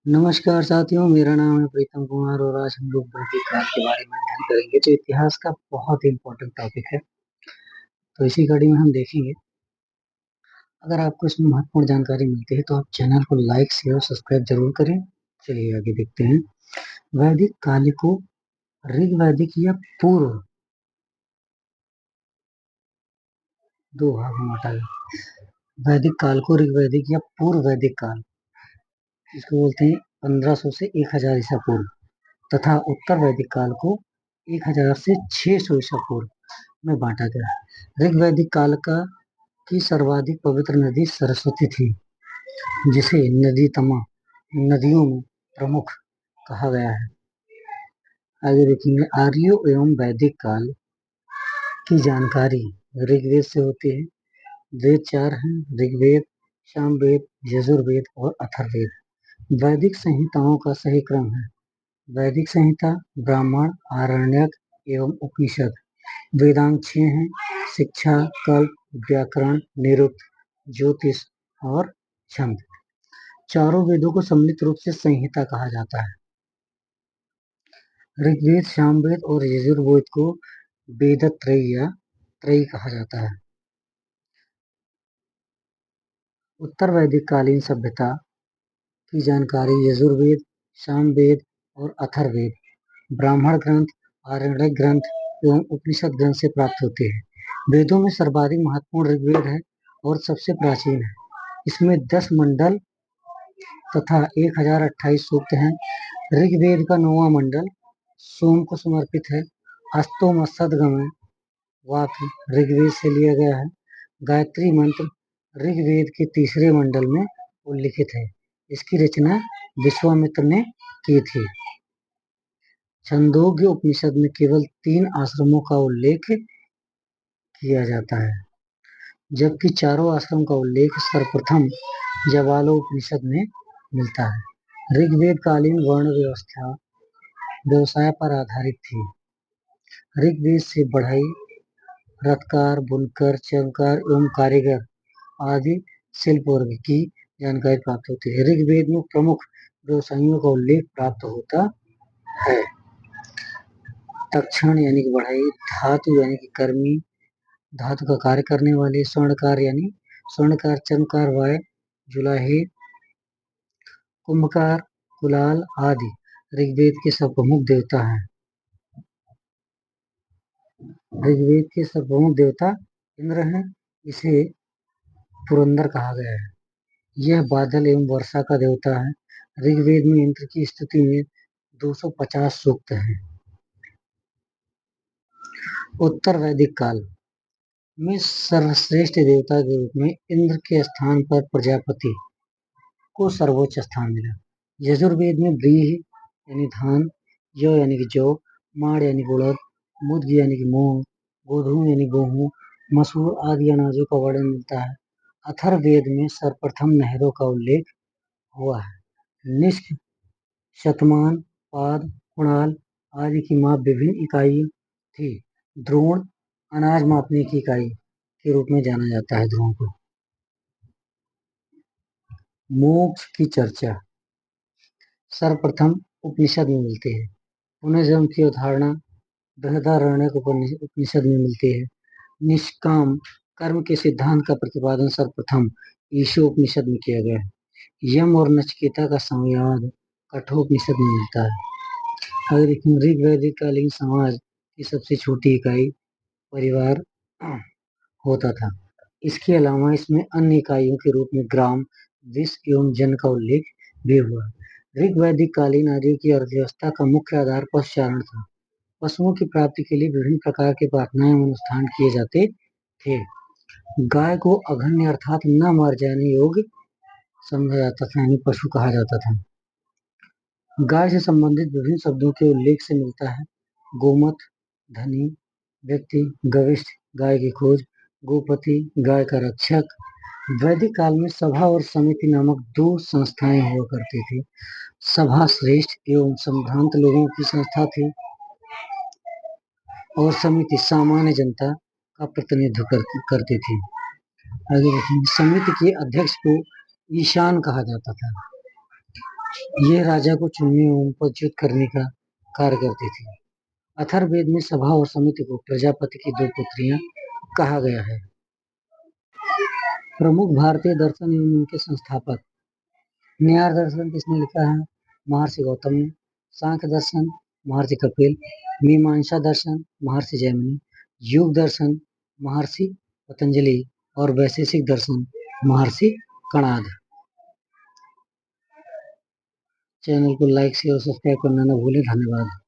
नमस्कार साथियों, मेरा नाम है प्रीतम कुमार और आज हम लोग वैदिक काल के बारे में अध्ययन करेंगे जो इतिहास का बहुत ही इम्पोर्टेंट टॉपिक है। तो इसी कड़ी में हम देखेंगे। अगर आपको इसमें महत्वपूर्ण जानकारी मिलती है तो आप चैनल को लाइक शेयर और सब्सक्राइब जरूर करें। चलिए आगे देखते हैं। वैदिक काल को ऋग्वैदिक या पूर्व, दो भाग में बांटा गया। वैदिक काल को ऋग्वैदिक या पूर्व वैदिक काल, इसको बोलते हैं 1500 से 1000 ईसा पूर्व, तथा उत्तर वैदिक काल को 1000 से 600 ईसा पूर्व में बांटा गया है। ऋग्वैदिक काल का की सर्वाधिक पवित्र नदी सरस्वती थी, जिसे नदीतमा, नदियों में प्रमुख कहा गया है। आगे देखेंगे। आर्यों एवं वैदिक काल की जानकारी ऋग्वेद से होती है। वेद चार हैं: ऋग्वेद, सामवेद, यजुर्वेद और अथर्ववेद। वैदिक संहिताओं का सही क्रम है: वैदिक संहिता, ब्राह्मण, आरण्यक एवं उपनिषद। वेदांग 6 हैं: शिक्षा, कल्प, व्याकरण, निरुक्त, ज्योतिष और छंद। चारों वेदों को सम्मिलित रूप से संहिता कहा जाता है। ऋग्वेद, सामवेद और यजुर्वेद को वेदत्रयी या त्रयी कहा जाता है। उत्तर वैदिक कालीन सभ्यता की जानकारी यजुर्वेद, सामवेद और अथर्ववेद, ब्राह्मण ग्रंथ, आरण्यक ग्रंथ एवं उपनिषद ग्रंथ से प्राप्त होते हैं। वेदों में सर्वाधिक महत्वपूर्ण ऋग्वेद है और सबसे प्राचीन है। इसमें 10 मंडल तथा 1028 सूक्त हैं। ऋग्वेद का 9वां मंडल सोम को समर्पित है। अस्तोम सदगमय वाक्य ऋग्वेद से लिया गया है। गायत्री मंत्र ऋग्वेद के तीसरे मंडल में उल्लिखित है। इसकी रचना विश्वामित्र ने की थी। छंदोग्य उपनिषद में केवल 3 आश्रमों का उल्लेख किया जाता है, जबकि चारों आश्रम का उल्लेख सर्वप्रथम जवालोपनिषद में मिलता है। ऋग्वेद कालीन वर्ण व्यवस्था व्यवसाय पर आधारित थी। ऋग्वेद से बढ़ई, रथकार, बुनकर, चर्मकार एवं कारीगर आदि शिल्प वर्ग की जानकारी प्राप्त होती है। ऋग्वेद में प्रमुख व्यवसायियों का उल्लेख प्राप्त होता है: तक्षण यानी कि बढ़ई, धातु यानी कि कर्मी, धातु का कार्य करने वाले, स्वर्णकार यानी स्वर्णकार, चर्मकार, वाय, जुलाहे, कुंभकार, कुलाल आदि ऋग्वेद के सब प्रमुख देवता हैं। ऋग्वेद के सब प्रमुख देवता इंद्र हैं। इसे पुरंदर कहा गया है। यह बादल एवं वर्षा का देवता है। ऋग्वेद में इंद्र की स्तुति में 250 सूक्त हैं। उत्तर वैदिक काल में सर्वश्रेष्ठ देवता के रूप में इंद्र के स्थान पर प्रजापति को सर्वोच्च स्थान मिला। यजुर्वेद में व्रीहि यानी धान, जौ यानी कि जौ, माड़ यानी कि उड़द, मुद्ग यानी कि मूंग, गोधूम यानी गेहूं, मसूर आदि अनाजों का वर्णन मिलता है। अथर्ववेद में सर्वप्रथम नहरों का उल्लेख हुआ है। निष्क, शतमान, पाद, कुणाल आदि की माप विभिन्न इकाई थी। द्रोण अनाज मापने की इकाई के रूप में जाना जाता है। द्रोण को। मोक्ष की चर्चा सर्वप्रथम उपनिषद में मिलती है। पुनर्जन्म की अवधारणा बृहदारण्यक उपनिषद में मिलती है। निष्काम कर्म के सिद्धांत का प्रतिपादन सर्वप्रथम ईशोपनिषद में किया गया है। यम और नचिकेता का संवाद कठोपनिषद में मिलता है। अगर ऋग्वैदिक कालीन समाज की सबसे छोटी इकाई परिवार होता था। इसके अलावा इसमें अन्य इकाइयों के रूप में ग्राम, विश्व एवं जन का उल्लेख भी हुआ। ऋग्वैदिक कालीन आर्यों की अर्थव्यवस्था का मुख्य आधार पशुचारण था। पशुओं की प्राप्ति के लिए विभिन्न प्रकार के प्रार्थनाएं एवं अनुष्ठान किए जाते थे। गाय को अघन्य अर्थात न मार जाने योग्य समझा जाता था, यानी पशु कहा जाता था। गाय से संबंधित विभिन्न शब्दों के उल्लेख से मिलता है: गोमत, धनी, व्यक्ति, गविष्ठ, गाय की खोज, गोपति, गाय का रक्षक। वैदिक काल में सभा और समिति नामक 2 संस्थाएं हुआ करती थी। सभा श्रेष्ठ एवं संभ्रांत लोगों की संस्था थी और समिति सामान्य जनता का प्रतिनिधित्व करती थी। आगे देखिए। समिति के अध्यक्ष को ईशान कहा जाता था। ये राजा को चुनने एवं पदच्युत करने का कार्य करती थी। अथर्ववेद में सभा और समिति को प्रजापति की दो पुत्रियां कहा गया है। प्रमुख भारतीय दर्शन एवं उनके संस्थापक। न्याय दर्शन किसने लिखा है? महर्षि गौतम ने। सांख्य दर्शन महर्षि कपिल। मीमांसा दर्शन महर्षि जैमिनी। योग दर्शन महर्षि पतंजलि और वैशेषिक दर्शन महर्षि कणाद। चैनल को लाइक शेयर और सब्सक्राइब करना न भूलें। धन्यवाद।